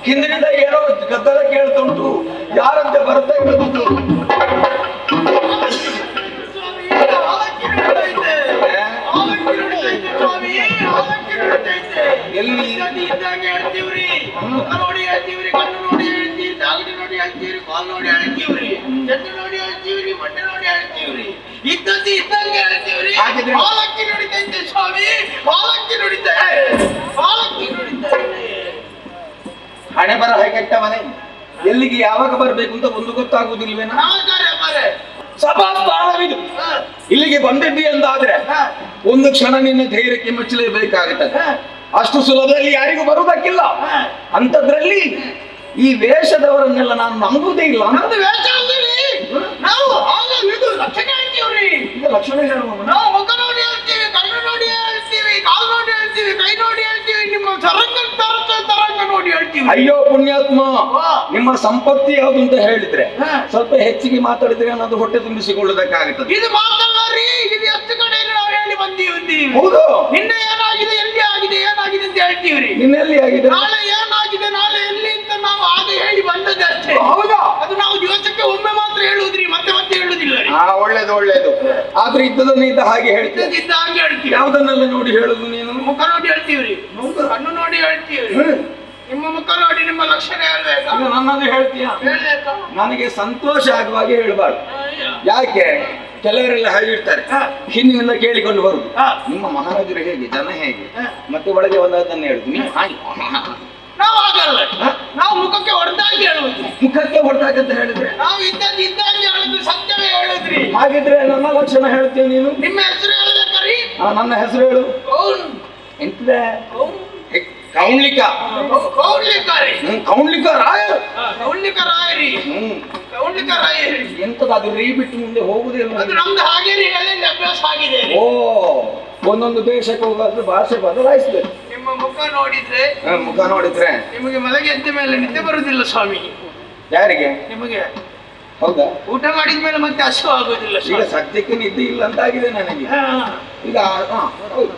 ಹಿಂದಿನಿಂದ ಏನೋ ಗದ್ದಲ ಕೇಳ್ತುಂಟು, ಯಾರಂತೆ ಬರ್ತಾ ಇರೋದು? ಎಲ್ಲಿ ಹೇಳ್ತೀವ್ರಿ, ನೋಡಿ ಹೇಳ್ತೀವ್ರಿ, ಕಣ್ಣು ನೋಡಿ ಹೇಳ್ತೀವಿ, ದಾಗಡಿ ನೋಡಿ ಹೇಳ್ತೀವ್ರಿ, ಕಾಲ್ ನೋಡಿ ಹೇಳ್ತೀವ್ರಿ, ಚೆಂಡು ನೋಡಿ ಹೇಳ್ತೀವ್ರಿ, ಮಂಡೆ ನೋಡಿ ಹೇಳ್ತೀವ್ರಿ, ಇದ್ದಂತೆ ಇದ್ದಂಗೆ ಹೇಳ್ತೀವ್ರಿ. ಹಾಲಕ್ಕಿ ನೋಡಿದ್ದಂತೆ ಸ್ವಾಮಿ, ಹಾಲಕ್ಕಿ ನೋಡಿದ್ದ, ಹಾಲಕ್ಕಿ ನೋಡಿದ್ದ. ಹಣೆ ಬರಹ ಕೆಟ್ಟ ಮನೆ, ಎಲ್ಲಿಗೆ ಯಾವಾಗ ಬರ್ಬೇಕು ಅಂತ ಒಂದು ಗೊತ್ತಾಗುದಿಲ್ವೇನ? ಸಭಾಸ್ಥಾನವಿದು, ಇಲ್ಲಿಗೆ ಬಂದಿದ್ದಿ ಅಂತಾದ್ರೆ ಒಂದು ಕ್ಷಣ ನಿನ್ನ ಧೈರ್ಯಕ್ಕೆ ಮೆಚ್ಚಲೇಬೇಕಾಗುತ್ತದೆ. ಅಷ್ಟು ಸುಲಭದಲ್ಲಿ ಯಾರಿಗೂ ಬರುವುದಕ್ಕಿಲ್ಲ. ಅಂತದ್ರಲ್ಲಿ ಈ ವೇಷದವರನ್ನೆಲ್ಲ ನಾನು ನಂಬುವುದೇ ಇಲ್ಲ. ನಮ್ದು ವೇಷ ಅಂದ್ರಿ, ನಾವು ಲಕ್ಷಣ ಹೇಳ್ತೀವ್ರಿ. ಲಕ್ಷಣ ಹೇಳುವ, ನಾವು ಮುಖ ನೋಡಿ ಹೇಳ್ತೀವಿ, ಕಣ್ಣು ನೋಡಿ ಹೇಳ್ತೀವಿ, ಕಾಲು ನೋಡಿ ಹೇಳ್ತೀವಿ, ಕೈ ನೋಡಿ ಹೇಳ್ತೀವಿ, ನಿಮ್ಮ ತರಂಗ ನೋಡಿ ಹೇಳ್ತೀವಿ. ಅಯ್ಯೋ ಪುಣ್ಯಾತ್ಮ, ನಿಮ್ಮ ಸಂಪತ್ತಿ ಯಾವುದು ಅಂತ ಹೇಳಿದ್ರೆ ಸ್ವಲ್ಪ ಹೆಚ್ಚಿಗೆ ಮಾತಾಡಿದ್ರೆ ಅನ್ನೋದು ಹೊಟ್ಟೆ ತುಂಬಿಸಿಕೊಳ್ಳುವುದಕ್ಕಾಗುತ್ತದೆ. ಇದು ಮಾತಾಡ್ರಿ, ಇದು ಎಷ್ಟು ಕಡೆ ನಾವು ಹೇಳಿ ಬಂದೀವಿ. ಹೌದು, ನಿನ್ನೆ ಏನಾಗಿದೆ, ಎಲ್ಲಿ ಆಗಿದೆ, ಏನಾಗಿದೆ ಅಂತ ಹೇಳ್ತೀವ್ರಿ. ನಿನ್ನೆಲ್ಲಿ ಆಗಿದೆ, ನಾಳೆ ಏನಾಗಿದೆ, ನಾಳೆ ಎಲ್ಲಿ ಅಂತ ನಾವು ಆಗ ಹೇಳಿ ಬಂದದ್ದು ಅಷ್ಟೇ. ಹೌದಾ? ಅದು ನಾವು ದಿವಸಕ್ಕೆ ಒಮ್ಮೆ ಮಾತ್ರ ಹೇಳುದ್ರಿ, ಮತ್ತೆ ಮತ್ತೆ ಹೇಳುದಿಲ್ಲ. ಒಳ್ಳೇದು ಒಳ್ಳೇದು. ಆದ್ರೆ ಇದ್ದದನ್ನ ಇದ್ದ ಹಾಗೆ ಹೇಳ್ತೀವಿ, ಇದ್ದ ಹಾಗೆ ಹೇಳ್ತೀವಿ. ಯಾವ್ದನ್ನೆಲ್ಲ ನೋಡಿ ಹೇಳುದು ನೀನು? ಮುಖ ನೋಡಿ ಹೇಳ್ತೀವ್ರಿ, ಕಣ್ಣು ನೋಡಿ ಹೇಳ್ತೀವ್ರಿ. ನಿಮ್ಮ ಮುಖ ನೋಡಿ ನಿಮ್ಮ ಲಕ್ಷಣ ಹೇಳ್ಬೇಕಾ? ನನ್ನದು ಹೇಳ್ತೀಯ? ಹೇಳ್ಬೇಕಾ? ನನಗೆ ಸಂತೋಷ ಆಗುವಾಗೆ ಹೇಳ್ಬಾರ್ದು. ಯಾಕೆ ಕೆಲವರೆಲ್ಲ ಹೇಳಿರ್ತಾರೆ, ಹಿಂದಿನಿಂದ ಕೇಳಿಕೊಂಡು ಬರುದು, ನಿಮ್ಮ ಮಹಾರಾಜರು ಹೇಗೆ, ಜನ ಹೇಗೆ, ಮತ್ತೆ ಒಳಗೆ ಒಂದನ್ನು ಹೇಳುದು. ನೀವು ನಾವು ಆಗಲ್ಲ, ನಾವು ಮುಖಕ್ಕೆ ಹೊಡೆದಾಗಿ ಹೇಳುವುದು. ಮುಖಕ್ಕೆ ಹೊಡೆದಾಗಂತ ಹೇಳಿದ್ರೆ ನಾವು ಇದ್ದಂಗೆ ಇದ್ದಂಗೆ ಹೇಳುದು, ಸತ್ಯವೇ ಹೇಳುದ್ರಿ. ಹಾಗಿದ್ರೆ ನನ್ನ ಲಕ್ಷಣ ಹೇಳ್ತೀನಿ ನೀನು. ನಿಮ್ಮ ಹೆಸರು ಹೇಳ್ಬೇಕ್ರಿ? ನನ್ನ ಹೆಸರು ಹೇಳು. ಎಂತ? ಕೌಂಡ್ಲಿಕ. ಕೌಂಡ್ಲಿಕಾರಿ. ಕೌಂಡ್ಲಿಕ ರಾಯರು. ಕೌಂಡ್ಲಿಕ ರಾಯರಿ. ಕೌಂಡ್ಲಿಕ ರಾಯರಿ. ಎಂತದ ಅದು ರೀ ಬಿಟ್ಟು ಮುಂದೆ ಹೋಗುದಿಲ್ಲ. ಅದು ನಮ್ದು ಹಾಗೆ ಹೇಳಿ ಅಭ್ಯಾಸ ಆಗಿದೆ. ಓ, ಒಂದೊಂದು ದೇಶಕ್ಕೆ ಹೋಗಾದ್ರೆ ಭಾಷೆ ಬದಲಾಯಿಸ್ಬೇಕು. ನಿಮ್ಮ ಮುಖ ನೋಡಿದ್ರೆ, ಮುಖ ನೋಡಿದ್ರೆ ನಿಮಗೆ ಮಲಗಿ ಎದ್ದ ಮೇಲೆ ನಿದ್ದೆ ಬರುದಿಲ್ಲ ಸ್ವಾಮಿ. ಯಾರಿಗೆ? ನಿಮಗೆ. ಹೌದಾ? ಊಟ ಮಾಡಿದ ಮೇಲೆ ಮತ್ತೆ ಹಸಿವು ಆಗುದಿಲ್ಲ. ಈಗ ಸದ್ಯಕ್ಕೆ ನಿದ್ದೆ ಇಲ್ಲ ಅಂತಾಗಿದೆ ನನಗೆ. ಈಗ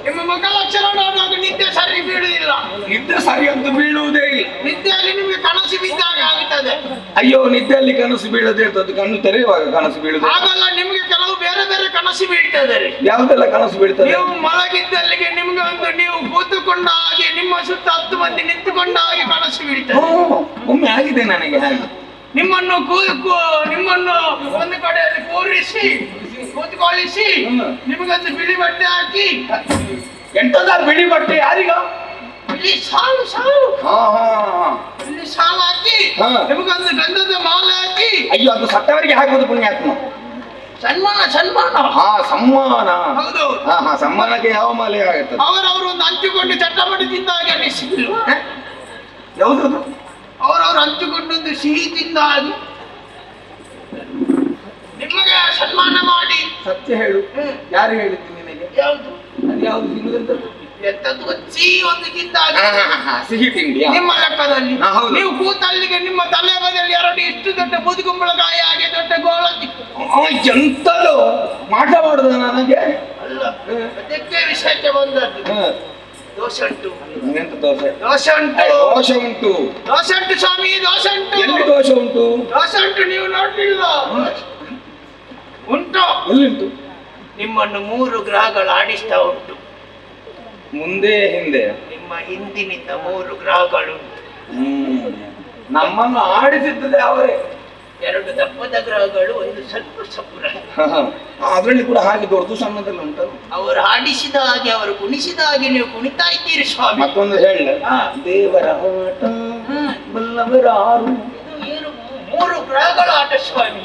ನಿಮ್ಮ ಮುಖ ಲಕ್ಷಣ ನೋಡುವಾಗ ನಿದ್ದೆ ಸರಿ ಬೀಳುವುದಿಲ್ಲ. ನಿದ್ದೆ ಸರಿ ಅಂತ ಬೀಳುವುದೇ ಇಲ್ಲ. ನಿದ್ದೆಯಲ್ಲಿ ನಿಮಗೆ ಕನಸು ಬಿದ್ದಾಗ ಆಗುತ್ತದೆ. ಅಯ್ಯೋ, ನಿದ್ದೆಯಲ್ಲಿ ಕನಸು ಬೀಳದೆ ಇರ್ತದೆ, ಕಣ್ಣು ತೆರೆಯುವಾಗ ಕನಸು ಬೀಳುದು. ಹಾಗಲ್ಲ, ನಿಮಗೆ ಕೆಲವು ಬೇರೆ ಬೇರೆ ಕನಸು ಬೀಳ್ತದೆ. ಯಾವ್ದೆಲ್ಲ ಕನಸು ಬೀಳ್ತದೆ? ನೀವು ಮಲಗಿದ್ದಲ್ಲಿಗೆ ನಿಮ್ಗೆ ಒಂದು, ನೀವು ಕೂತುಕೊಂಡ ಹಾಗೆ, ನಿಮ್ಮ ಸುತ್ತ 10 ಮಂದಿ ನಿಂತುಕೊಂಡ ಹಾಗೆ ಕನಸು ಬೀಳ್ತದೆ. ಒಮ್ಮೆ ಆಗಿದೆ ನನಗೆ ಹಾಗೆ. ನಿಮ್ಮನ್ನು ನಿಮ್ಮನ್ನು ಒಂದು ಕಡೆಯಲ್ಲಿ ಕೂರಿಸಿ ಕೂತ್ಕೊಳ್ಳಿಸಿ ನಿಮಗೊಂದು ಬಿಳಿ ಬಟ್ಟೆ ಹಾಕಿ. ಎಂತದ ಬಿಳಿ ಬಟ್ಟೆ? ಯಾರಿಗ? ಬಿಳಿ ಸಾಲು ಬಿಳಿ ಸಾಲು ಹಾಕಿ ನಿಮಗೊಂದು ಗಂಧದ ಮಾಲೆ ಹಾಕಿ. ಅಯ್ಯೋ, ಅದು ಸತ್ತವರಿಗೆ ಹಾಕುವುದು ಪುಣ್ಯಾತ್ಮ. ಸನ್ಮಾನ. ಸಮ್ಮಾನ. ಹೌದು. ಸಮ್ಮಾನಕ್ಕೆ ಯಾವ ಮಾಲೆ ಆಗುತ್ತದೆ? ಅವರವರು ಒಂದು ಹಂಚಿಕೊಂಡು ಚಟ್ಟಪಟಿ ತಿಂದಾಗ ಅನಿಸಿದ್ರು. ಯಾವುದು? ಅವರವರು ಹಂಚಿಕೊಂಡೊಂದು ಸಿಹಿ ತಿಂದಾಗಿ ನಿಮಗೆ ಸನ್ಮಾನ ಮಾಡಿ. ಸತ್ಯ ಹೇಳು, ಯಾರು ಹೇಳಿದ್ದು ನಿನಗೆ? ಯಾವುದು? ಅದು ಯಾವುದು ತಿನ್ನುದಂತ? ಎಂತದ್ದು ಸಿಹಿ ಒಂದು ತಿಂದಾಗ. ಸಿಹಿ ತಿಂಡಿ ನಿಮ್ಮ ಲೆಕ್ಕದಲ್ಲಿ ನೀವು ಕೂತಲ್ಲಿಗೆ ನಿಮ್ಮ ತಲೆ ಬದಿಯಲ್ಲಿ 2 ಇಷ್ಟು ದೊಡ್ಡ ಬೂದುಗುಂಬಳಕಾಯಿ ಹಾಗೆ ದೊಡ್ಡ ಗೋಳಂಜಿ. ಎಂತದು ಮಾಟ ಮಾಡುದ ನನಗೆ? ಅಲ್ಲ, ಅದಕ್ಕೆ ವಿಷಯಕ್ಕೆ ಬಂದದ್ದು. ದೋಷ ಉಂಟು. ಎಂತ ದೋಷ? ದೋಷ ಉಂಟು. ದೋಷ ಉಂಟು. ದೋಷ ಉಂಟು ಸ್ವಾಮಿ, ದೋಷ ಉಂಟು. ಎಲ್ಲಿ ದೋಷ ಉಂಟು? ದೋಷ ಉಂಟು, ನೀವು ನೋಡ್ಲಿಲ್ಲ. ಉಂಟು. ಎಲ್ಲಿಂಟು? ನಿಮ್ಮನ್ನು 3 ಗ್ರಹಗಳು ಆಡಿಸ್ತಾ ಉಂಟು. ಮುಂದೆ ಹಿಂದೆ? ನಿಮ್ಮ ಹಿಂದಿನಿಂದ 3 ಗ್ರಹಗಳು ಉಂಟು. ನಮ್ಮನ್ನು ಆಡಿಸಿದ್ದದೆ ಅವರೇ. 2 ದಪ್ಪದ ಗ್ರಹಗಳು, 1 ಸ್ವಲ್ಪ ಸಪುರ. ಅದರಲ್ಲಿ ಕೂಡ ಹಾಗೆ ದೊಡ್ಡ ಸಣ್ಣದಲ್ಲಿ ಉಂಟು. ಅವರು ಆಡಿಸಿದ ಹಾಗೆ, ಅವರು ಕುಣಿಸಿದ ಹಾಗೆ ನೀವು ಕುಣಿತಾ ಇದ್ದೀರಿ ಸ್ವಾಮಿ. ಮತ್ತೊಂದು ಹೇಳ, ದೇವರ ಆಟ ಬಲ್ಲವರಾರು. 3 ಗ್ರಹಗಳ ಆಟ ಸ್ವಾಮಿ.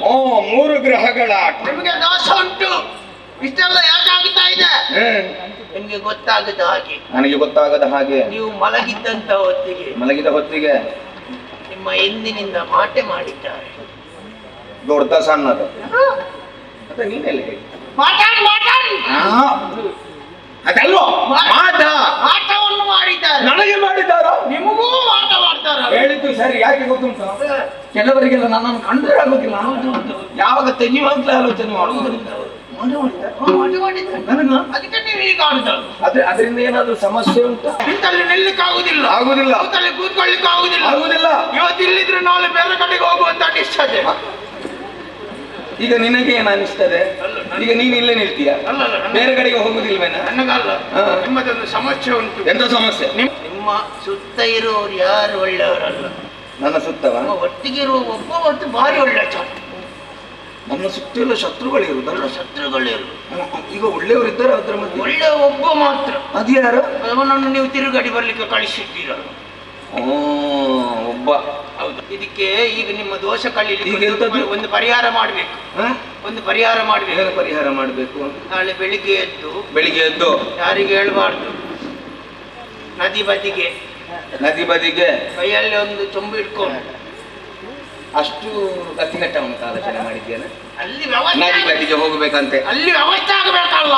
3 ಗ್ರಹಗಳ ಆಟ. ನಿಮಗೆ ದೋಷ ಉಂಟು. ಇಷ್ಟೆಲ್ಲ ಯಾಕೆ ಆಗ್ತಾ ಇದೆ? ನಿಮ್ಗೆ ಗೊತ್ತಾಗದ ಹಾಗೆ. ನನಗೆ ಗೊತ್ತಾಗದ ಹಾಗೆ. ನೀವು ಮಲಗಿದ್ದಂತ ಹೊತ್ತಿಗೆ, ಮಲಗಿದ ಹೊತ್ತಿಗೆ ನಿಮ್ಮ ಹಿಂದಿನಿಂದ ಮಾಟೆ ಮಾಡಿದ್ದಾರೆ. ದೊಡ್ಡ ಸಣ್ಣದು ಮತ್ತೆ ನೀನೆಲ್ಲ ಹೇಳಿ ಮಾತಾಡಿ ಅದಲ್ವಾ ಆಟವನ್ನು ಮಾಡಿದ್ದಾರೆ. ನನಗೆ ಮಾಡಿದ್ದಾರ? ನಿಮಗೂ ಆಟ ಮಾಡ್ತಾರ? ಹೇಳಿದ್ದು ಸರಿ. ಯಾಕೆ ಗೊತ್ತುಂಟ, ಕೆಲವರಿಗೆಲ್ಲ ನನ್ನನ್ನು ಕಂಡ್ರೆ ಆಗುದಿಲ್ಲ. ಯಾವಾಗ ತೆಗೆಯುವಂತಲೇ ಆಲೋಚನೆ ಮಾಡುವುದರಿಂದ ಅದಕ್ಕೆ ನೀವು ಈಗ ಆಡುದು. ಅದರಿಂದ ಏನಾದ್ರೂ ಸಮಸ್ಯೆ ಉಂಟು? ನಿಂತಲ್ಲಿ ನಿಲ್ಲಕ್ಕೆ ಆಗುದಿಲ್ಲ. ಆಗುದಿಲ್ಲ. ಕೂತ್ಕೊಳ್ಳಿಕ್ಕೆ ಆಗುದಿಲ್ಲ. ಆಗುದಿಲ್ಲ. ನಾಳೆ ಬೇರೆ ಕಡೆಗೆ ಹೋಗುವಂತ ಅನಿಸ್ತದೆ. ಈಗ ನಿನಗೆ ಏನು ಅನಿಸ್ತದೆ? ಈಗ ನೀನು ಇಲ್ಲೇ ನಿಲ್ತೀಯ, ಅಲ್ಲಲ್ಲ ಬೇರೆ ಕಡೆಗೆ ಹೋಗುದಿಲ್ವೇನ? ನನಗಲ್ಲ, ಹಾ. ನಿಮ್ಮದೊಂದು ಸಮಸ್ಯೆ ಉಂಟು. ಎಂತ ಸಮಸ್ಯೆ? ನಿಮ್ಮ ಸುತ್ತ ಇರುವವರು ಯಾರು ಒಳ್ಳೆಯವರಲ್ಲ. ನನ್ನ ಸುತ್ತವ? ನಿಮ್ಮ ಒಟ್ಟಿಗೆ ಇರುವ ಒಬ್ಬ ಮತ್ತು ಭಾರಿ ಒಳ್ಳೆ ಚಾಪ. ನನ್ನ ಸುತ್ತ ಎಲ್ಲ ಶತ್ರುಗಳಿರುವುದಲ್ಲ. ಶತ್ರುಗಳಿರು. ಈಗ ಒಳ್ಳೆಯವರಿದ್ದಾರೆ, ಅದ್ರ ಮಧ್ಯೆ ಒಳ್ಳೆ ಒಬ್ಬ ಮಾತ್ರ. ಅದು ಯಾರು? ಅವನನ್ನು ನೀವು ತಿರುಗಡಿ ಬರ್ಲಿಕ್ಕೆ ಕಳಿಸಿದ್ದೀರಲ್ಲ. ಒಬ್ಬ. ಹೌದು. ಇದಕ್ಕೆ ಈಗ ನಿಮ್ಮ ದೋಷ ಈಗ ಕಳೀಲಿಕ್ಕೆ ಎಂತದ್ದು? ಒಂದು ಪರಿಹಾರ ಮಾಡ್ಬೇಕು. ಹ? ಒಂದು ಪರಿಹಾರ ಮಾಡ್ಬೇಕು. ಏನು ಪರಿಹಾರ ಮಾಡಬೇಕು? ನಾಳೆ ಬೆಳಿಗ್ಗೆ ಬೆಳಿಗ್ಗೆ ಎದ್ದು ಯಾರಿಗೆ ಹೇಳ್ಬಾರ್ದು, ನದಿ ಬದಿಗೆ ಕೈಯಲ್ಲಿ ಒಂದು ಚೊಂಬು ಇಟ್ಕೊಂಡು ಅಷ್ಟು ಗಟ್ಟಿಗಟ್ಟ ಉಂಟು ಆಲೋಚನೆ ಮಾಡಿದ್ದೇನೆ. ಅಲ್ಲಿ ನದಿ ವ್ಯವಸ್ಥೆ ಬದಿಗೆ ಹೋಗಬೇಕಂತೆ. ಅಲ್ಲಿ ವ್ಯವಸ್ಥೆ ಆಗಬೇಕಲ್ಲ.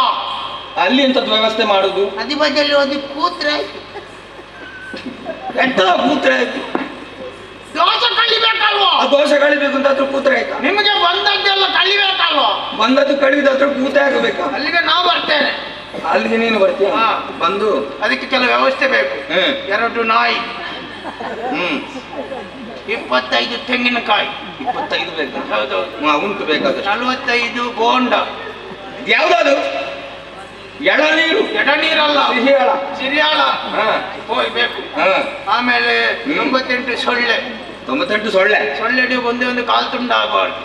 ಅಲ್ಲಿ ಎಂತದ್ದು ವ್ಯವಸ್ಥೆ ಮಾಡುದು? ನದಿ ಬದಿಯಲ್ಲಿ ಒಂದು ಕೂತ್ರೆ ಎಂತ ಕೂತ್ರೆ ಆಯ್ತು? ದೋಷ ಕಳಿಬೇಕಲ್ವ? ಆ ದೋಷ ಕಳಿಬೇಕು ಅಂತ ಅದ್ರ ಕೂತ್ರೆ ಆಯ್ತಾ? ನಿಮಗೆ ಬಂದದ್ದೆಲ್ಲ ಕಳಿಬೇಕಲ್ವ? ಬಂದದ್ದು ಕಳಿದ ಹತ್ರ ಕೂತೆ ಆಗಬೇಕಾ? ಅಲ್ಲಿಗೆ ನಾವು ಬರ್ತೇನೆ. ಅಲ್ಲಿಗೆ ನೀನು ಬರ್ತೀಯ? ಹಾ. ಬಂದು ಅದಕ್ಕೆ ಕೆಲವು ವ್ಯವಸ್ಥೆ ಬೇಕು. 2 ನಾಯಿ, 25 ತೆಂಗಿನಕಾಯಿ. 25 ಬೇಕಾ? ಹೌದೌದು. ಉಂಟು ಬೇಕಾದಷ್ಟು. 45 ಬೋಂಡ. ಯಾವ್ದಾದ್ರು? ಎಳನೀರು. ಎಡನೀರಲ್ಲ, ಸಿಹಿಯಾಳ. ಸಿರಿಯಾಳ ಹಾ. ಬೇಕು. ಹಾ. ಆಮೇಲೆ 98 ಸೊಳ್ಳೆ. 98 ಸೊಳ್ಳೆ. ಸೊಳ್ಳೆಗೆ ಒಂದೇ ಒಂದು ಕಾಲು ತುಂಡ ಆಗಬಾರ್ದು.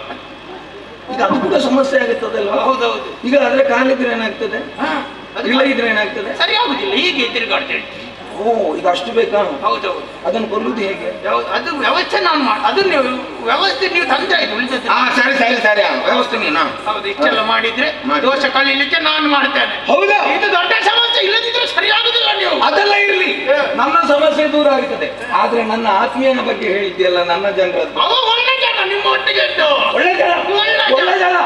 ಈಗ ಅದು ಕೂಡ ಸಮಸ್ಯೆ ಆಗುತ್ತದಲ್ವಾ? ಹೌದೌದು. ಈಗ ಆದ್ರೆ ಕಾಲಿದ್ರೆ ಏನಾಗ್ತದೆ? ಅದು ಇಲ್ಲ ಇದ್ರೆ ಏನಾಗ್ತದೆ? ಸರಿ ಆಗುದಿಲ್ಲ, ಹೀಗೆ ತಿರುಗಾಡ್ತೇನೆ. ಓ, ಈಗ ಅಷ್ಟು ಬೇಕಾ? ಹೌದೌದು. ಅದನ್ನು ಕೊಲ್ಲುದು ಹೇಗೆ? ಅದು ವ್ಯವಸ್ಥೆ ನಾನು ಮಾಡಿ, ಅದು ನೀವು ವ್ಯವಸ್ಥೆ ನೀವು ತಂದ್ರೆ ಆಯ್ತು. ಉಳಿದದ್ದು ಸರಿ ಸರಿ ಸರಿ, ವ್ಯವಸ್ಥೆ ನೀನು. ಹೌದು. ಇಷ್ಟೆಲ್ಲ ಮಾಡಿದ್ರೆ ಮಾಡಿ. ದೋಷ ಕಳೀಲಿಕ್ಕೆ ನಾನು ಮಾಡ್ತೇನೆ. ಹೌದಾ? ಇದು ದೊಡ್ಡ ಸಮಸ್ಯೆ, ಇಲ್ಲದಿದ್ರೆ ಸರಿಯಾಗುದಿಲ್ಲ. ನೀವು ಅದೆಲ್ಲ ಇರ್ಲಿ, ನನ್ನ ಸಮಸ್ಯೆ ದೂರ ಆಗುತ್ತದೆ. ಆದ್ರೆ ನನ್ನ ಆತ್ಮೀಯನ ಬಗ್ಗೆ ಹೇಳಿದ್ಯಲ್ಲ, ನನ್ನ ಜನರದ್ದು. ಅವ ಒಳ್ಳೆ ಜನ, ನಿಮ್ಮ ಒಟ್ಟಿಗೆ ಇದ್ದು ಒಳ್ಳೆ ಜನ. ಒಳ್ಳೆ ಜನ.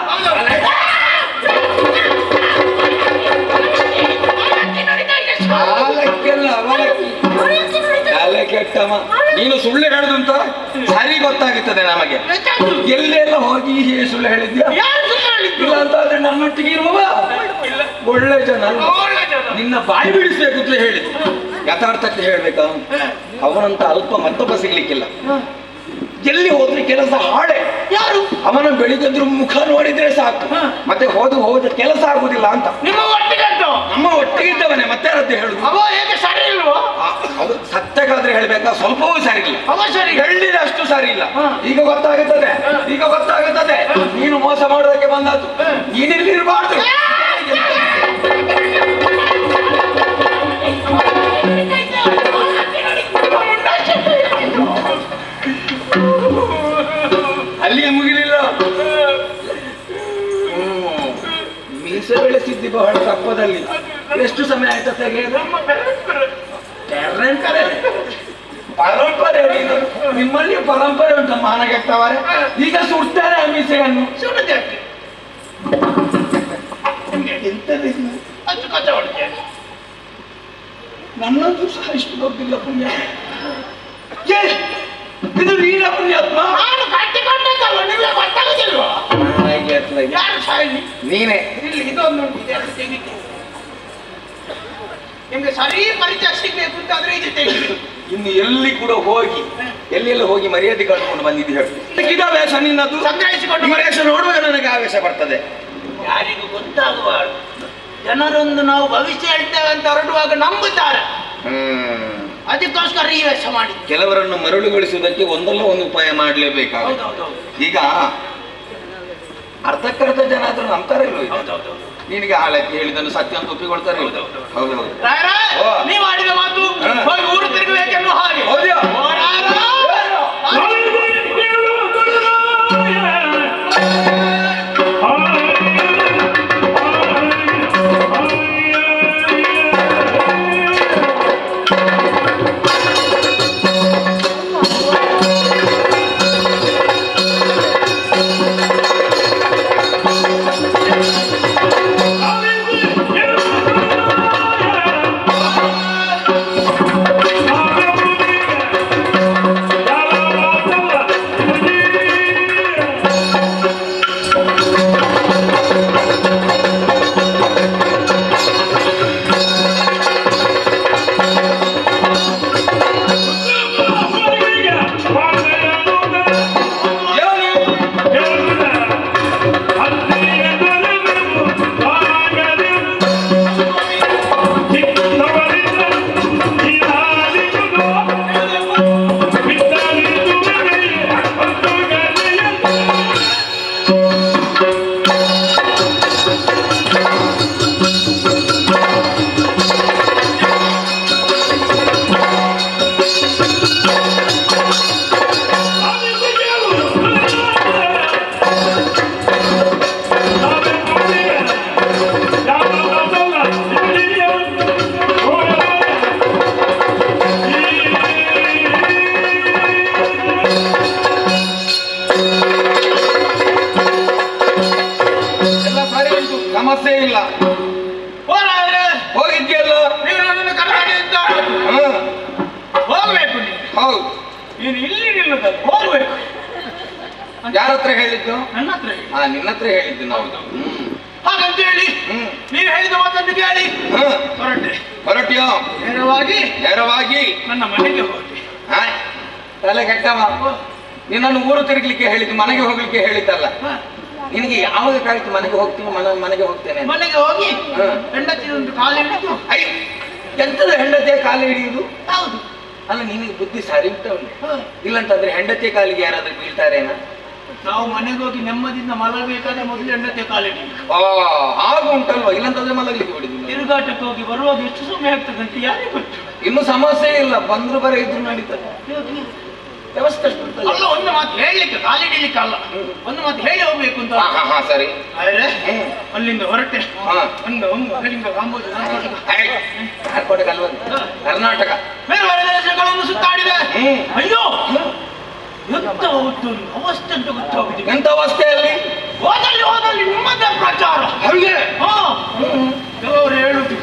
ಕಾಲಕ್ಕೆಲ್ಲ ಅವಲಕ್ಕಿ. ಕಾಲ ಕೆಟ್ಟವ. ನೀನು ಸುಳ್ಳು ಹೇಳುದು ಅಂತ ಸರಿ ಗೊತ್ತಾಗುತ್ತದೆ ನಮಗೆ. ಎಲ್ಲೆಲ್ಲ ಹೋಗಿ ಹೀಗೆ ಸುಳ್ಳು ಹೇಳಿದ್ಯಾ? ಇಲ್ಲ ಅಂತ ಆದ್ರೆ ನನ್ನೊಟ್ಟಿಗೆ ಇರುವವ ಒಳ್ಳೆ ಜನ ಅಲ್ವಾ? ನಿನ್ನ ಬಾಯಿ ಬಿಡಿಸ್ಬೇಕು ಅಂತ ಹೇಳಿದ್ರು. ಯಥಾರ್ಥಕ್ಕೆ ಹೇಳ್ಬೇಕಾ? ಅವನಂತ ಅಲ್ಪ ಮತ್ತೊಬ್ಬ ಸಿಗ್ಲಿಕ್ಕಿಲ್ಲ. ಎಲ್ಲಿ ಹೋದ್ರೆ ಕೆಲಸ ಹಾಳೆ. ಯಾರು? ಅವನ ಬೆಳಿಗ್ಗೆದ್ರು ಮುಖ ನೋಡಿದ್ರೆ ಸಾಕು, ಮತ್ತೆ ಹೋದ ಕೆಲಸ ಆಗುದಿಲ್ಲ ಅಂತ. ನಿಮ್ಮ ಒಟ್ಟಿಗೆ ಇದ್ದು ನಮ್ಮ ಒಟ್ಟಿಗೆ ಇದ್ದವನೇ, ಮತ್ತೆ ಯಾರದ್ದು ಹೇಳುದು? ಅವ ಹೇಗೆ ಸರಿ ಇಲ್ವೋ? ಅದು ಸತ್ಯಕ್ಕಾದ್ರೆ ಹೇಳ್ಬೇಕಾ? ಸ್ವಲ್ಪವೂ ಸರಿ ಇಲ್ಲ. ಅವ ಸರಿ ಹೇಳಿದ ಅಷ್ಟು ಸರಿ ಇಲ್ಲ. ಈಗ ಗೊತ್ತಾಗುತ್ತದೆ, ಈಗ ಗೊತ್ತಾಗುತ್ತದೆ. ನೀನು ಮೋಸ ಮಾಡೋದಕ್ಕೆ ಬಂದದ್ದು. ನೀನಿಲ್ಲಿರ್ಬಾರ್ದು. ಅಲ್ಲಿಗೆ ಮುಗಿಲಿಲ್ಲ. ಮೀಸೆ ಬೆಳೆಸಿದ್ದಿ ಬಹಳ ತಪ್ಪದಲ್ಲಿ. ಎಷ್ಟು ಸಮಯ ಆಯ್ತಾ ತೆಗೆದು? ಪರಂಪರೆ. ನಿಮ್ಮಲ್ಲಿ ಪರಂಪರೆ ಉಂಟು ಮಾನಗೆಟ್ಟವರೇ. ಈಗ ಸುಡ್ತಾರೆ ಆ ಮೀಸೆಯನ್ನು. ಸುಡದಕ್ಕೆ ಎಂತದ್ದು? ಅಷ್ಟು ಕಚ್ಚ ಹೊಡ್ತೇನೆ. ನನ್ನದು ಸಹ ಇಷ್ಟು ಗೊತ್ತಿಲ್ಲ ಪುಣ್ಯ. ಇದು ನೀನ ಪುಣ್ಯಾತ್ಮ. ನಾನು ಕಟ್ಟಿಕೊಂಡದ್ದಲ್ಲ, ನಿಮಗೆ ಗೊತ್ತಾಗುದಿಲ್ವಾ? ಯಾರು ಸಾಯಿ? ನೀನೇ. ಇಲ್ಲಿ ಇದೊಂದು ಉಂಟು, ಇದೆರಡು ತೆಗಿತು. ನಿಮ್ಗೆ ಸರಿ ಪರಿಚಯ ಸಿಗ್ಬೇಕು ಅಂತಾದ್ರೆ ಇದು ತೆಗಿತು. ಇನ್ನು ಎಲ್ಲಿ ಕೂಡ ಹೋಗಿ ಎಲ್ಲೆಲ್ಲ ಹೋಗಿ ಮರ್ಯಾದೆ ಕಳ್ಕೊಂಡು ಬಂದಿದ್ದು ಹೇಳು. ಇದಾವೇಶ ನಿನ್ನದು ಸಂಗ್ರಹಿಸಿಕೊಂಡು ವೇಷ ನೋಡುವಾಗ ನನಗೆ ಆವೇಶ ಬರ್ತದೆ. ಯಾರಿಗೂ ಗೊತ್ತಾಗಬಾರ್ದು. ಜನರೊಂದು ನಾವು ಭವಿಷ್ಯ ಹೇಳ್ತೇವೆ ಅಂತ ಹೊರಡುವಾಗ ನಂಬುತ್ತಾರೆ. ಅದಕ್ಕೋಸ್ಕರ ಈ ವೇಷ ಮಾಡಿ ಕೆಲವರನ್ನು ಮರಳುಗೊಳಿಸುವುದಕ್ಕೆ ಒಂದಲ್ಲ ಒಂದು ಉಪಾಯ ಮಾಡಲೇಬೇಕಾಗುತ್ತೆ. ಈಗ ಅರ್ಥಕ್ಕರ್ಥ ಜನ ಆದ್ರೂ ನಂಬ್ತಾರೆ ಇಲ್ವ? ನಿನಗೆ ಹಾಳಕ್ಕೆ ಹೇಳಿದನ್ನು ಸತ್ಯ ಅಂತ ಒಪ್ಪಿಕೊಳ್ತಾರೆ. ಹೌದೌದು. ನೀವು ಆಡಿದ ಮಾತು ಹೋಗಿ ಊರು ತಿರುಗಬೇಕೆನ್ನುವ ಹಾಗೆ. ಹೌದ್ಯಾ? ನಿಲ್ಲದಲ್ಲ ಹೋಗ್ಬೇಕು. ಯಾರ ಹತ್ರ ಹೇಳಿದ್ದು? ನನ್ನ ಹತ್ರ ಹೇಳಿ. ನಿನ್ನ ಹತ್ರ ಹೇಳಿದ್ದು ನಾವು. ಹಾಗಂತ ಹೇಳಿ ನೀವು ಹೇಳಿದ ಮಾತನ್ನು ಕೇಳಿ ಹೊರಟೆ. ಹೊರಟ್ಯೋ? ನೇರವಾಗಿ ನನ್ನ ಮನೆಗೆ ಹೋಗಿ. ತಲೆ ಕೆಟ್ಟವ, ನಿನ್ನನ್ನು ಊರು ತಿರುಗಲಿಕ್ಕೆ ಹೇಳಿದ್ದು, ಮನೆಗೆ ಹೋಗ್ಲಿಕ್ಕೆ ಹೇಳಿದ್ದಲ್ಲ. ನಿನಗೆ ಯಾವಾಗ ಕಾಯ್ತು ಮನೆಗೆ ಹೋಗ್ತೀನಿ, ಮನೆಗೆ ಹೋಗ್ತೇನೆ. ಮನೆಗೆ ಹೋಗಿ ಹೆಂಡತಿ ಒಂದು ಕಾಲು ಹಿಡಿದು. ಎಂತದ ಹೆಂಡತಿಯ ಕಾಲು ಹಿಡಿಯುವುದು? ಹೌದು. ಅಲ್ಲ, ನಿನಗೆ ಬುದ್ಧಿ ಸರಿ ಉಂಟು. ಇಲ್ಲಂತಂದ್ರೆ ಹೆಂಡತಿಯ ಕಾಲಿಗೆ ಯಾರಾದ್ರೂ ಬೀಳ್ತಾರೇನ? ನಾವು ಮನೆಗೆ ಹೋಗಿ ನೆಮ್ಮದಿಯಿಂದ ಮಲಗಬೇಕಾದ್ರೆ ಮೊದಲು ಹೆಂಡತಿಯ ಕಾಲು ಹಿಡಿಯುವುದು. ಹಾಗು ಉಂಟಲ್ವಾ? ಇಲ್ಲಂತಂದ್ರೆ ಮಲಗಲಿಕ್ಕೆ ಹೊಡಿದಿಲ್ಲ. ತಿರುಗಾಟಕ್ಕೆ ಹೋಗಿ ಬರುವಾಗ ಎಷ್ಟು ಸಮಯ ಆಗ್ತದೆ ಅಂತ ಯಾರಿಗೆ ಗೊತ್ತು? ಇನ್ನು ಸಮಸ್ಯೆ ಇಲ್ಲ, ಬಂದ್ರು ಬರ ಇದ್ರು ನಡೀತದೆ. ವ್ಯವಸ್ಥೆ ಅಲ್ಲ, ಒಂದು ಮಾತು ಹೇಳಲಿಕ್ಕೆ, ಕಾಲು ಹಿಡಿಲಿಕ್ಕೆ ಅಲ್ಲ, ಒಂದು ಮಾತು ಹೇಳಿ ಹೋಗ್ಬೇಕು ಅಂತ. ಸರಿ. ಅಲ್ಲಿಂದ ಹೊರಟೆ. ಅಲ್ಲಿಂದ ಕರ್ನಾಟಕ ಬೇರೆ ಬೇರೆ ದೇಶಗಳನ್ನು ಸುತ್ತಾಡಿದೆ. ಅಯ್ಯೋ, ಎಂತ ಅವಸ್ಥೆ ಅಂತ ಗೊತ್ತಾಗುದಿಲ್ಲ. ಎಂತ ಅವಸ್ಥೆಯಲ್ಲಿ? ಹೋದಲ್ಲಿ ನಿಮ್ಮದೇ ಪ್ರಚಾರ. ಹಾಗೆ ಕೆಲವರು ಹೇಳುದು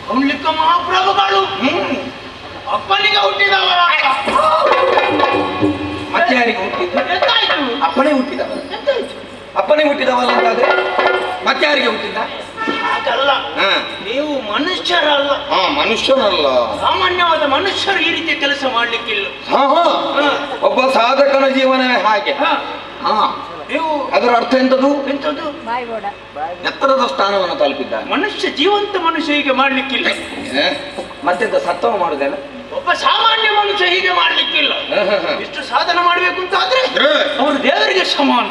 ಕೌಂಡ್ಲಿಕ ಮಹಾಪ್ರಭುಗಳು ಅಪ್ಪನಿಗೆ ಹುಟ್ಟಿದವರ. ಮತ್ತೆ ಯಾರಿಗೆ ಹುಟ್ಟಿದ್ದು? ಎಂತಾಯ್ತು? ಅಪ್ಪನೇ ಹುಟ್ಟಿದವ. ಎಂತಾಯ್ತು? ಅಪ್ಪನೇ ಹುಟ್ಟಿದವಲ್ಲ ಅಂತಾದ್ರೆ ಮತ್ತೆ ಯಾರಿಗೆ ಹುಟ್ಟಿದ್ದ? ಹಾಗಲ್ಲ, ನೀವು ಮನುಷ್ಯರಲ್ಲ. ಮನುಷ್ಯನಲ್ಲ, ಸಾಮಾನ್ಯವಾದ ಮನುಷ್ಯರು ಈ ರೀತಿಯ ಕೆಲಸ ಮಾಡ್ಲಿಕ್ಕಿಲ್ಲ. ಒಬ್ಬ ಸಾಧಕನ ಜೀವನವೇ ಹಾಗೆ. ನೀವು ಅದರ ಅರ್ಥ ಎಂತದು? ಎಂತದ್ದು? ಎತ್ತರದ ಸ್ಥಾನವನ್ನು ತಲುಪಿದ್ದ ಮನುಷ್ಯ, ಜೀವಂತ ಮನುಷ್ಯ ಹೀಗೆ ಮಾಡ್ಲಿಕ್ಕಿಲ್ಲ. ಮತ್ತೆಂತ ಸತ್ತವ ಮಾಡುದೇನ? ಒಬ್ಬ ಸಾಮಾನ್ಯ ಮನುಷ್ಯ ಹೀಗೆ ಮಾಡ್ಲಿಕ್ಕಿಲ್ಲ. ಇಷ್ಟು ಸಾಧನ ಮಾಡ್ಬೇಕು ಅಂತ ಆದ್ರೆ ಅವರು ದೇವರಿಗೆ ಸಮಾನ.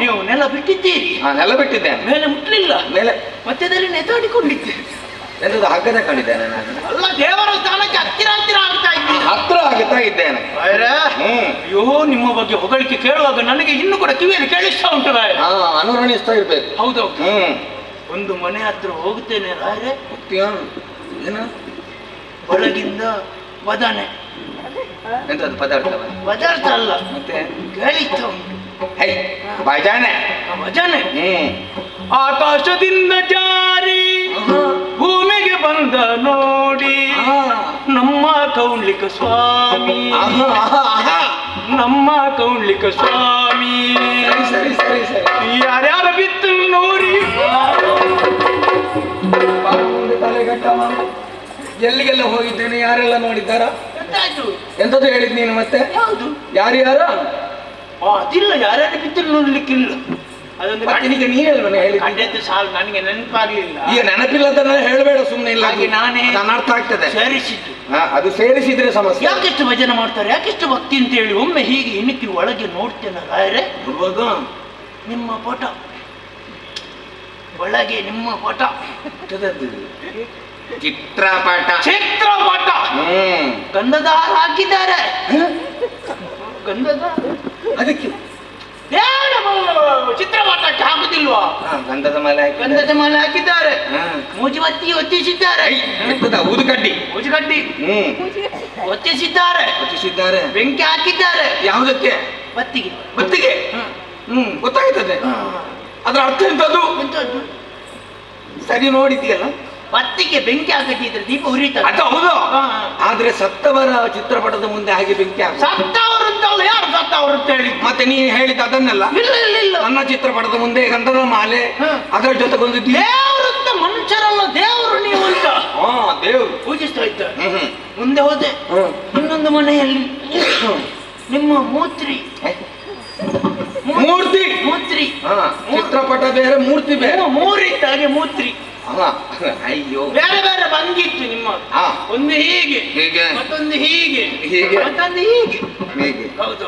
ನೀವು ನೆಲ ಬಿಟ್ಟಿದ್ದೀರಿ. ನೆಲ ಬಿಟ್ಟಿದ್ದೇನೆ, ಮೇಲೆ ಮುಟ್ಲಿಲ್ಲ, ಮೇಲೆ ಮಧ್ಯದಲ್ಲಿ ನೆತಾಡಿಕೊಂಡಿದ್ದೀರಿ. ಎಂತದ್ದು ಹಗ್ಗದ ಕಂಡಿದ್ದೇನೆ ನಾನು? ಅಲ್ಲ, ದೇವರ ಸ್ಥಾನಕ್ಕೆ ಹತ್ತಿರ ಆಗ್ತಾ ಇದ್ದೀನಿ. ಹತ್ರ ಆಗುತ್ತಾ ಇದ್ದೇನೆ. ಅಯ್ಯೋ, ನಿಮ್ಮ ಬಗ್ಗೆ ಹೊಗಳಿಕೆ ಕೇಳುವಾಗ ನನಗೆ ಇನ್ನು ಕೂಡ ಕಿವಿಯಲ್ಲಿ ಕೇಳಿಸ್ತಾ ಉಂಟು. ಅನುರಣಿಸ್ತಾ ಇರ್ಬೇಕು. ಹೌದೌದು. ಒಂದು ಮನೆ ಹತ್ರ ಹೋಗ್ತೇನೆ ರಾಯರೇ. ಏನ? ಒಳಗಿಂದ ವದನೆ. ಎಂತದ್ದು ಪದಾರ್ಥ? ಪದಾರ್ಥ ಅಲ್ಲ, ಮತ್ತೆ ಕೇಳಿಸ್ತಾ ಉಂಟು. ಭಜನೆ. ಭಜನೆ. ಆಕಾಶದಿಂದ ಜಾರಿ ಭೂಮಿಗೆ ಬಂದ ನೋಡಿ ನಮ್ಮ ಕೌಂಡ್ಲಿಕ ಸ್ವಾಮಿ, ನಮ್ಮ ಕೌಂಡ್ಲಿಕ ಸ್ವಾಮಿ. ಸರಿ ಸರಿ ಸರಿ. ಯಾರ್ಯಾರ ಬಿತ್ತು ನೋಡಿ. ಎಲ್ಲಿಗೆಲ್ಲ ಹೋಗಿದ್ದೇನೆ, ಯಾರೆಲ್ಲ ನೋಡಿದ್ದಾರ? ಎಂತಾಯ್ತು? ಎಂತದ್ದು ಹೇಳಿದ್ ನೀನು ಮತ್ತೆ? ಯಾವುದು? ಯಾರ್ಯಾರ? ಅದಿಲ್ಲ, ಯಾರ್ಯಾರ ಬಿತ್ತು ನೋಡ್ಲಿಕ್ಕಿಲ್ಲ. ಅದೊಂದು ಈಗ ನೀನಲ್ವೇ ಹೇಳಿ? ಕಂಡದ್ದು ಸಾಲು, ನನಗೆ ನೆನಪಾಗ್ಲಿಲ್ಲ. ಈಗ ನೆನಪಿಲ್ಲದನ್ನ ಹೇಳಬೇಡ ಸುಮ್ಮನೆ. ಇಲ್ಲ, ನಾನೇ ಅನರ್ಥ ಆಗ್ತದೆ. ಸೇರಿಸಿದ್ದು. ಅದು ಸೇರಿಸಿದ್ರೆ ಸಮಸ್ಯೆ. ಯಾಕೆಷ್ಟು ಭಜನೆ ಮಾಡ್ತಾರೆ, ಯಾಕೆಷ್ಟು ಭಕ್ತಿ ಅಂತ ಹೇಳಿ ಒಮ್ಮೆ ಹೀಗೆ ಇಣುಕಿ ಒಳಗೆ ನೋಡ್ತೇನೆ ರಾಯರೇ. ನಿಮ್ಮ ಫೋಟೋ ಒಳಗೆ, ನಿಮ್ಮ ಫೋಟೋ, ಚಿತ್ರಪಟ. ಚಿತ್ರಪಟ ಗಂಧದ ಹಾಕಿದ್ದಾರೆ. ಗಂಧದ ಅದಕ್ಕೆ ಚಿತ್ರಪಟಕ್ಕೆ ಹಾಕುದಿಲ್ವಾ? ಗಂಧದ ಮಾಲೆ, ಗಂಧದ ಮಾಲೆ ಹಾಕಿದ್ದಾರೆ. ಮೂಜಿಬತ್ತಿ ಹೊತ್ತಿಸಿದ್ದಾರೆ. ಊದುಕಡ್ಡಿ, ಮೂಜಿಗಡ್ಡಿ ಹೊತ್ತಿಸಿದ್ದಾರೆ. ಹೊತ್ತಿಸಿದ್ದಾರೆ. ಬೆಂಕಿ ಹಾಕಿದ್ದಾರೆ. ಯಾವುದಕ್ಕೆ? ಬತ್ತಿಗೆ. ಬತ್ತಿಗೆ. ಗೊತ್ತಾಗ್ತದೆ. ಅದರ ಅರ್ಥ ಎಂತದ್ದು? ಎಂತದ್ದು? ಸರಿ ನೋಡಿದ್ಯಲ್ಲ. ಬತ್ತಿಗೆ ಬೆಂಕಿ ಹಾಕಿದ್ರೆ ದೀಪ ಉರಿತಾರೆ. ಅದು ಹೌದು. ಆದ್ರೆ ಸತ್ತವರ ಚಿತ್ರಪಟದ ಮುಂದೆ ಹಾಗೆ ಬೆಂಕಿ ಹಾಕ. ಸತ್ತವರು ಅಂತಲ್ಲ, ಯಾರು ಸತ್ತವರು ಅಂತ ಹೇಳಿ? ಮತ್ತೆ ನೀನು ಹೇಳಿದ ಅದನ್ನೆಲ್ಲ. ಇಲ್ಲ ಇಲ್ಲ ಇಲ್ಲ, ನನ್ನ ಚಿತ್ರಪಟದ ಮುಂದೆ ಗಂಧದ ಮಾಲೆ, ಅದರ ಜೊತೆಗೊಂದು ದೇವರು ಅಂತ. ಮನುಷ್ಯರಲ್ಲ, ದೇವರು ನೀವು ಅಂತ. ದೇವರು ಪೂಜಿಸ್ತಾ ಇದ್ದಾರೆ. ಮುಂದೆ ಹೋದೆ, ಇನ್ನೊಂದು ಮನೆಯಲ್ಲಿ ನಿಮ್ಮ ಮೂರ್ತಿ. ಮೂರ್ತಿ ಚಿತ್ರಪಟ ಬೇರೆ, ಮೂರ್ತಿ ಬೇರೆ. ಮೂರಿತ್ತಾಗೆ ಮೂರ್ತಿ. ಅಯ್ಯೋ, ಬೇರೆ ಬೇರೆ ಭಂಗಿತ್ತು ನಿಮ್ಮ. ಒಂದು ಹೀಗೆ, ಮತ್ತೊಂದು ಹೀಗೆ, ಮತ್ತೊಂದು ಹೀಗೆ. ಹೌದು,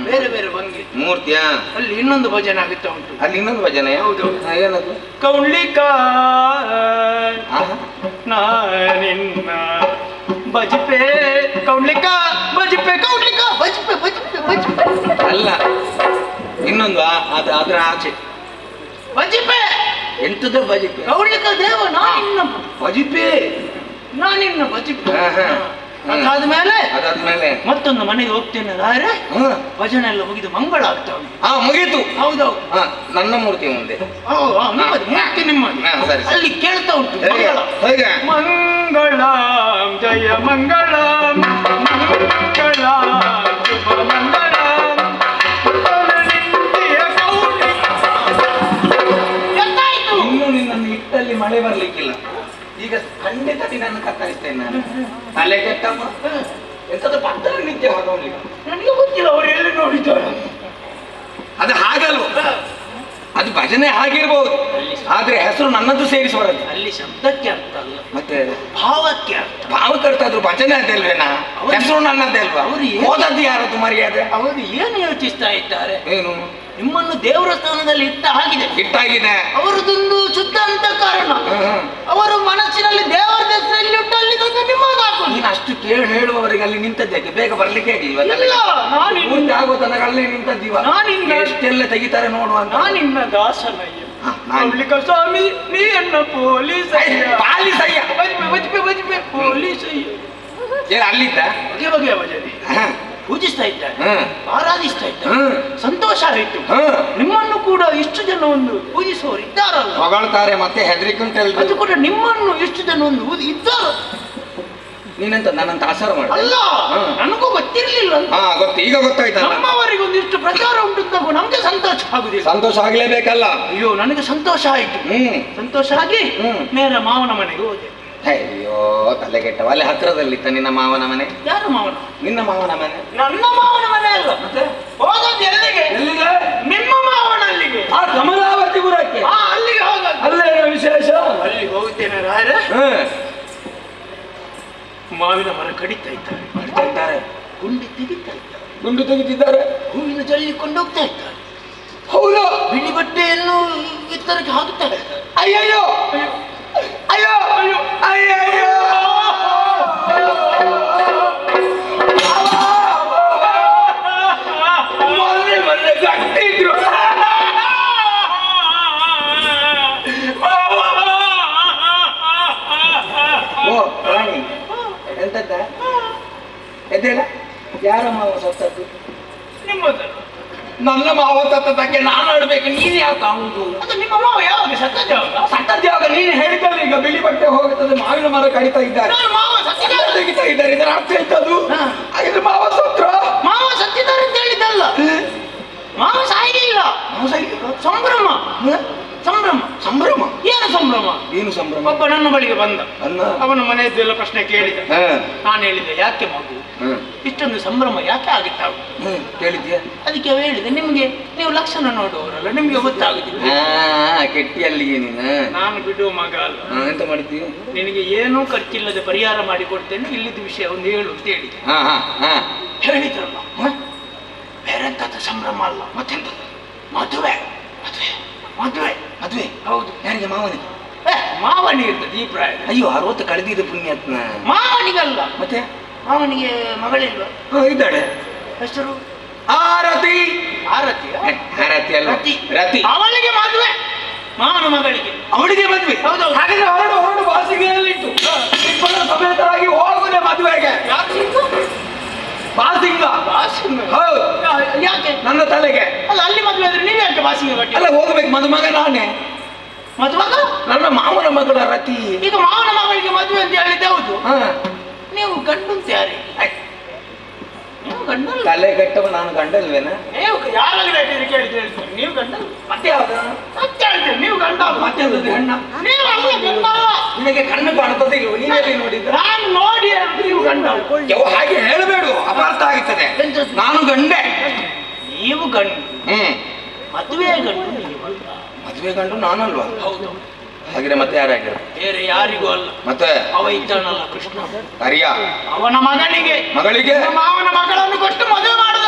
ಬೇರೆ ಬೇರೆ ಭಂಗಿ ಮೂರ್ತಿಯ. ಅಲ್ಲಿ ಇನ್ನೊಂದು ಭಜನೆ ಆಗುತ್ತಾ ಉಂಟು. ಅಲ್ಲಿ ಇನ್ನೊಂದು ಭಜನೆ. ಹೌದು. ಏನದು? ಕೌಂಡ್ಲಿಕ ನಿನ್ನ ಬಜ್ಪೆ, ಕೌಂಡ್ಲಿಕ ಬಜ್ಪೆ, ಕೌಂಡ್ಲಿಕ ಬಜ್ಪೆ, ಬಜ್ಪೆ, ಬಜ್ಪೆ. ಅಲ್ಲ, ಇನ್ನೊಂದು ಅದರ ಆಚೆ ಬಜಿಪೆ. ಎಂತದ ಬಜಿಪೆ? ಕೌಂಡ್ಲಿಕ ದೇವ ನಾನಿನ್ನ ಬಜಿಪೆ, ನಾನಿನ್ನ ಬಜಿಪೆ. ಅದಾದ್ಮೇಲೆ ಮತ್ತೊಂದು ಮನೆಗೆ ಹೋಗ್ತೇನೆ ರಾಯರೇ. ಭಜನೆ ಎಲ್ಲ ಮುಗಿದು ಮಂಗಳ ಆಗ್ತಾ ಉಂಟು. ಮುಗೀತು. ಹೌದೌದು. ನನ್ನ ಮೂರ್ತಿ ಮುಂದೆ. ಮೂರ್ತಿ ನಿಮ್ಮದು. ಅಲ್ಲಿ ಕೇಳ್ತಾ ಉಂಟು ಮಂಗಳ. ಹೇಗೆ? ಮಂಗಳಂ ಜಯ ಮಂಗಳಂ. ಮಂಗಳ ಶುಭ ಮಂಗಳ ಎಂತಾಯ್ತು? ಇನ್ನು ನಿನ್ನನ್ನು ಇಟ್ಟಲ್ಲಿ ಮಳೆ ಬರ್ಲಿಕ್ಕಿಲ್ಲ. ಈಗ ಖಂಡಿತ ನಿನ್ನನ್ನು ಕತ್ತರಿಸ್ತೇನೆ ನಾನು. ತಲೆ ಕೆಟ್ಟಮ್ಮ ಎಂತದ್ದು ಪಕ್ಕದ ನಿತ್ಯ ಹಾಕೋಗ್ಲಿಲ್ಲ. ನನಗೆ ಗೊತ್ತಿಲ್ಲ ಅವ್ರು ಎಲ್ಲಿ ನೋಡಿದ್ದಾರೆ. ಅದು ಹಾಗಲ್ವ, ಅದು ಭಜನೆ ಆಗಿರ್ಬೋದು, ಆದ್ರೆ ಹೆಸರು ನನ್ನದು ಸೇರಿಸುವರದ್ದು. ಅಲ್ಲಿ ಶಬ್ದಕ್ಕೆ ಅರ್ಥ ಅಲ್ಲ, ಮತ್ತೆ ಭಾವಕ್ಕೆ ಅರ್ಥ. ಭಾವಕರ್ತ ಆದ್ರೂ ಭಜನೆ ಅದಲ್ವೇನಾ? ಹೆಸರು ನನ್ನದೇ ಅಲ್ವಾ? ಅವ್ರು ಓದದ್ದು ಯಾರದ್ದು ಮರ್ಯಾದೆ? ಅವರು ಏನು ಯೋಚಿಸ್ತಾ ಇದ್ದಾರೆ? ಏನು ನಿಮ್ಮನ್ನು ದೇವರ ಸ್ಥಾನದಲ್ಲಿ ಇಟ್ಟ ಹಾಗಿದೆ. ಇಟ್ಟಾಗಿದೆ. ಅವರದೊಂದು ಶುದ್ಧ ಅಂತ ಕಾರಣ. ಅವರು ಮನಸ್ಸಿನಲ್ಲಿ ದೇವರ ಹೆಸರಲ್ಲಿ ಇಟ್ಟು ಅಲ್ಲಿ ತಂದು ನಿಮ್ಮನ್ನು ಹಾಕೋದು. ನೀನು ಅಷ್ಟು ಕೇಳಿ ಹೇಳುವವರಿಗೆ ಅಲ್ಲಿ ನಿಂತದ್ದಕ್ಕೆ ಬೇಗ ಬರ್ಲಿಕ್ಕೆ ಆಗಿಲ್ವಾ? ಇಲ್ಲ, ನಾನು ಪೂರ್ತಿ ಆಗೋ ತನಕ ಅಲ್ಲೇ ನಿಂತದ್ದೀವ. ಎಷ್ಟೆಲ್ಲ ತೆಗಿತಾರೆ ನೋಡುವ ಅಂತ. ನಾನಿನ್ನ ದಾಸನಯ್ಯ. ಹಾ, ನಾನು- ಮೌಲಿಕ ಸ್ವಾಮಿ ನೀ ಎನ್ನ ಪೊಲೀಸಯ್ಯ. ಪಾಲಿಸಯ್ಯ. ವಜ್ಪೆ ಪೊಲೀಸಯ್ಯ. ಏನು ಅಲ್ಲಿದ್ದ? ಬಗೆ ಬಗೆಯ ಭಜನೆ ಹ, ಪೂಜಿಸ್ತಾ ಇದ್ದಾರೆ, ಹ, ಆರಾಧಿಸ್ತಾ ಇದ್ದಾರೆ. ಹ, ಸಂತೋಷ ಆಯಿತು. ಹ. ನಿಮ್ಮನ್ನು ಕೂಡ ಇಷ್ಟು ಜನ ಒಂದು ಪೂಜಿಸುವವರು ಇದ್ದಾರಲ್ಲ, ಹೊಗಳ್ತಾರೆ ಮತ್ತೆ ಹೆದರಿಕುಂಟೆಲ್ರು. ಅದು ಕೂಡ ನಿಮ್ಮನ್ನು ಇಷ್ಟು ಜನ ಒಂದು ಇದ್ದಾರ. ನೀನಂತ ನನ್ನಂತ ಆಸಾರ ಮಾಡ. ಅಲ್ಲ, ಹ. ನನಗೂ ಗೊತ್ತಿರ್ಲಿಲ್ಲ ಅಂತ. ಹಾ ಗೊತ್ತು, ಈಗ ಗೊತ್ತಾಯ್ತಲ್ಲ. ನಮ್ಮವರಿಗೆ ಒಂದಿಷ್ಟು ಪ್ರಚಾರ ಉಂಟು ಅಂತ ನಮ್ಗೆ ಸಂತೋಷ ಆಗುದಿಲ್ಲ. ಸಂತೋಷ ಆಗ್ಲೇಬೇಕಲ್ಲ. ಅಯ್ಯೋ, ನನಗೆ ಸಂತೋಷ ಆಯ್ತು. ಸಂತೋಷ ಆಗಿ ನೇರ ಮಾವನ ಮನೆಗೆ ಹೋದೆ. ಅಯ್ಯೋ ತಲೆಗೆಟ್ಟವ. ಅಲ್ಲಿ ಹತ್ರದಲ್ಲಿತ್ತ ನಿನ್ನ ಮಾವನ ಮನೆ? ಯಾರು ಮಾವನ? ನಿನ್ನ ಮಾವನ ಮನೆ. ನನ್ನ ಮಾವನ ಮನೆ ಅಲ್ಲ. ಮತ್ತೆ ಹೋದದ್ದು ಎಲ್ಲಿಗೆ? ಎಲ್ಲಿಗೆ? ನಿಮ್ಮ ಮಾವನ ಅಲ್ಲಿಗೆ. ಆ ಕಮಲಾವತಿಪುರಕ್ಕೆ. ಅಲ್ಲಿಗೆ ಹೋದದ್ದು. ಅಲ್ಲೇನೋ ವಿಶೇಷ? ಅಲ್ಲಿ ಹೋಗುತ್ತೇನೆ ರಾಯರ. ಹ್ಮ್. ಮಾವಿನ ಮರ ಕಡಿತಾ ಇದ್ದಾರೆ, ಮಾಡ್ತಾ ಇದ್ದಾರೆ. ಗುಂಡಿ ತೆಗಿತಾ ಇದ್ದಾರೆ, ಗುಂಡು ತೆಗಿತಿದ್ದಾರೆ. ಹೂವಿನ ಜಲ್ಲಿಕೊಂಡು ಹೋಗ್ತಾ ಇದ್ದಾರೆ. ಹೌದು. ಬಿಳಿ ಬಟ್ಟೆಯನ್ನು ಇತ್ತರಕ್ಕೆ ಹಾಕುತ್ತಾ ಇದ್ದಾರೆ. ಅಯ್ಯಯ್ಯೋ ಅಯ್ಯೋ ಅಯ್ಯೋ ಅಯ್ಯೋ ಮೊನ್ನೆ ಗಟ್ಟಿದ್ರು. ಓ ರಾಣಿ, ಎಂತದ್ದ? ಎದ್ದೇಳ. ಯಾರ ಮಾವ ಸತ್ತದ್ದು? ನಿಮ್ಮದಲ್ಲ. ನನ್ನ ಮಾವ ಸತ್ತದಕ್ಕೆ ನಾನು ಆಡ್ಬೇಕು, ನೀನು ಯಾಕೆ ಹೌದು? ಅದು ನಿಮ್ಮ ಮಾವ ಯಾವಾಗ ಸತ್ತದ್ದು ಯಾವಾಗ? ಸತ್ತದ್ದು ಯಾವಾಗ? ನೀನು ಹೇಳಿದ್ದಲ್ಲ ಈಗ ಬಿಳಿ ಬಟ್ಟೆ ಹೋಗುತ್ತದೆ, ಮಾವಿನ ಮರ ಕಡಿತಾ ಇದ್ದಾರೆ, ನನ್ನ ಮಾವ ಸತ್ತಿದ್ದಾರೆ. ತೆಗಿತಾ ಇದ್ದಾರೆ. ಇದರ ಅರ್ಥ ಎಂತದ್ದು? ಹಾಗಿದ್ರೆ ಮಾವ ಸತ್ರ? ಮಾವ ಸತ್ತಿದ್ದಾರೆ ಅಂತ ಹೇಳಿದ್ದಲ್ಲ, ಮಾವ ಸಾಯಲಿಲ್ಲ. ಸಂಭ್ರಮ ಸಂಭ್ರಮ ಸಂಭ್ರಮ. ಏನು ಸಂಭ್ರಮ? ಏನು ಸಂಭ್ರಮ? ಒಬ್ಬ ನನ್ನ ಬಳಿಗೆ ಬಂದ, ಅನ್ನ. ಅವನ ಮನೆಯದ್ದೆಲ್ಲ ಪ್ರಶ್ನೆ ಕೇಳಿದ. ಹ, ನಾನು ಹೇಳಿದೆ, ಯಾಕೆ ಮಗು ಹ, ಇಷ್ಟೊಂದು ಸಂಭ್ರಮ ಯಾಕೆ ಆಗಿತ್ತಾವು? ಹ, ಕೇಳಿದ್ಯಾ? ಅದಕ್ಕೆ ಹೇಳಿದೆ, ನಿಮ್ಗೆ ನೀವು ಲಕ್ಷಣ ನೋಡುವವರಲ್ಲ, ನಿಮ್ಗೆ ಗೊತ್ತಾಗುದಿಲ್ಲ. ಹಾ, ಕೆಟ್ಟಿ ಅಲ್ಲಿಗೆ ನೀನು. ನಾನು ಬಿಡುವ ಮಗ ಅಲ್ಲ. ಎಂತ ಮಾಡ್ತೀವಿ? ನಿನಗೆ ಏನೂ ಖರ್ಚಿಲ್ಲದೆ ಪರಿಹಾರ ಮಾಡಿ ಕೊಡ್ತೇನೆ, ಇಲ್ಲಿದ್ದ ವಿಷಯ ಒಂದು ಹೇಳು ಅಂತ ಹೇಳಿದೆ. ಹಾ ಹಾ ಹಾ. ಹೇಳಿದ್ರಲ್ಲ, ಬೇರೆಂತದ ಸಂಭ್ರಮ ಅಲ್ಲ, ಮತ್ತೆಂತ? ಮದುವೆ ಮದುವೆ ಮದುವೆ ಮದುವೆ? ಹೌದು. ಯಾರಿಗೆ? ಮಾವನಿಗೆ? ಮಾವನಿಗೆ ಇರ್ತದೆ ಈ ಪ್ರಾಯ. ಅಯ್ಯೋ 60 ಕಳೆದಿದ್ದ ಪುಣ್ಯಾತ್ಮ. ಮಾವನಿಗಲ್ಲ. ಮತ್ತೆ ಮಾವನಿಗೆ ಮಗಳಿಲ್ವ? ಇದ್ದಾಳೆ. ಹೆಸರು ಆರತಿ. ಆರತಿ. ಆರತಿ ಅಲ್ಲ, ರತಿ. ರತಿ. ಅವಳಿಗೆ ಮದುವೆ, ಮಾವನ ಮಗಳಿಗೆ. ಅವಳಿಗೆ ಮದುವೆ? ಹೌದು. ಹಾಗಾದ್ರೆ ಹೊರಡು ಹೊರಡು ಬಾಸಿಗೆಯಲ್ಲಿಟ್ಟು ಇಬ್ಬರ ಸಮೇತರಾಗಿ ಹೋಗುದೇ ಮದುವೆಗೆ. ಬಾಸಿಂಗ. ಬಾಸಿಂಗ? ಹೌದು. ಯಾಕೆ? ನನ್ನ ತಲೆಗೆ. ಅಲ್ಲ, ಅಲ್ಲಿ ಮದುವೆ ಆದ್ರೆ ನೀವು ಯಾಕೆ ಬಾಸಿಂಗ ಕಟ್ಟಿ? ಅಲ್ಲ, ಹೋಗ್ಬೇಕು. ಮದುಮಗ ನಾನೇ. ಮದುವಾಗ ನನ್ನ ಮಾವನ ಮಗಳ ರತಿ. ಈಗ ಮಾವನ ಮಗಳಿಗೆ ಮದುವೆ ಅಂತ ಹೇಳಿದ್ದೆ ಹೌದು. ಹಾ. ನೀವು ಗಂಡು ಅಂತ ಯಾರೇ? ನೀವು ಗಂಡಲ್ಲ. ತಲೆ ಕೆಟ್ಟವ ನಾನು ಗಂಡಲ್ವೇನ? ನೀವು ಯಾರಾಗಲಿ ಕೇಳಿದ್ರೆ ಹೇಳ್ತೀನಿ, ನೀವು ಗಂಡಲ್ಲ. ಮತ್ತೆ ಯಾವ್ದು? ಸತ್ಯ ಹೇಳ್ತೇನೆ, ನೀವು ಗಂಡ. ಮತ್ತೆ ಯಾವ್ದು ಹೆಣ್ಣ? ನೀವು ಅಲ್ಲ ಗಂಡ. ನಿನಗೆ ಕಣ್ಣು ಕಾಣ್ತದೆ ಇಲ್ವ? ನೀವೇ ನೋಡಿದ್ರ? ನಾನು ನೋಡಿ ನೀವು ಗಂಡ. ಹಾಗೆ ಹೇಳಬೇಡ, ಅಪಾರ್ಥ ಆಗುತ್ತದೆ. ನಾನು ಗಂಡೆ. ನೀವು ಗಂಡು, ಮದುವೆ ಗಂಡು ನೀವು. ಮದುವೆ ಗಂಡು ನಾನಲ್ವಾ? ಹೌದು. ಹಾಗಿದ್ರೆ ಮತ್ತೆ ಯಾರಾಗಿರ? ಬೇರೆ ಯಾರಿಗೂ ಅಲ್ಲ. ಮತ್ತೆ ಅವ ಇದ್ದಾನಲ್ಲ ಕೃಷ್ಣ, ಹರಿಯ ಅವನ ಮಗನಿಗೆ ಮಗಳಿಗೆ ಮಾವನ ಮಗಳನ್ನು ಕೊಟ್ಟು ಮದುವೆ ಮಾಡಿದ.